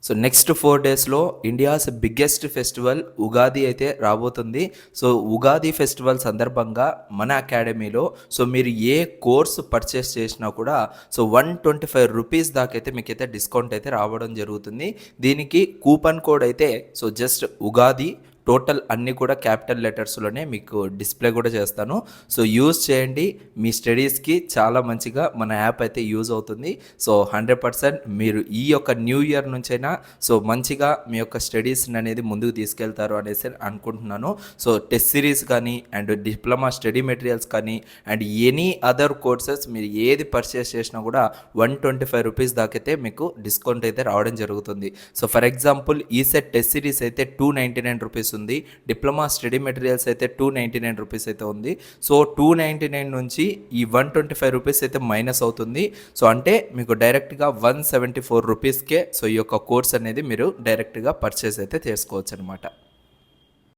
So next 4 డేస్‌లో India's biggest festival Ugadi అయితే రాబోతుంది. సో ఉగాది ఫెస్టివల్ సందర్భంగా మన అకాడమీలో సో మీరు ఏ కోర్స్ పర్చేస్ చేసినా కూడా సో ₹125 దాకైతే మీకైతే డిస్కౌంట్ అయితే రావడం జరుగుతుంది. దీనికి కూపన్ కోడ్ అయితే సో జస్ట్ ఉగాది టోటల్ అన్నీ కూడా క్యాపిటల్ లెటర్స్‌లోనే మీకు డిస్‌ప్లే కూడా చేస్తాను. సో యూజ్ చేయండి. మీ స్టడీస్‌కి చాలా మంచిగా మన యాప్ అయితే యూజ్ అవుతుంది. సో 100% మీరు ఈ యొక్క న్యూ ఇయర్ నుంచైనా సో మంచిగా మీ యొక్క స్టడీస్‌ని అనేది ముందుకు తీసుకెళ్తారు అనేసి అనుకుంటున్నాను. సో టెస్ట్ సిరీస్ కానీ అండ్ డిప్లొమా స్టడీ మెటీరియల్స్ కానీ అండ్ ఎనీ అదర్ కోర్సెస్ మీరు ఏది పర్చేస్ చేసినా కూడా ₹125 దాకైతే మీకు డిస్కౌంట్ అయితే రావడం జరుగుతుంది. So for example ECET test series అయితే ₹299 ఉంది. డిప్లొమా స్టడీ మెటీరియల్స్ అయితే ₹299 అయితే ఉంది. సో 299 నుంచి ఈ ₹125 అయితే మైనస్ అవుతుంది. సో అంటే మీకు డైరెక్ట్గా ₹174కే సో ఈ యొక్క కోర్స్ అనేది మీరు డైరెక్ట్గా పర్చేస్ అయితే చేసుకోవచ్చు అనమాట.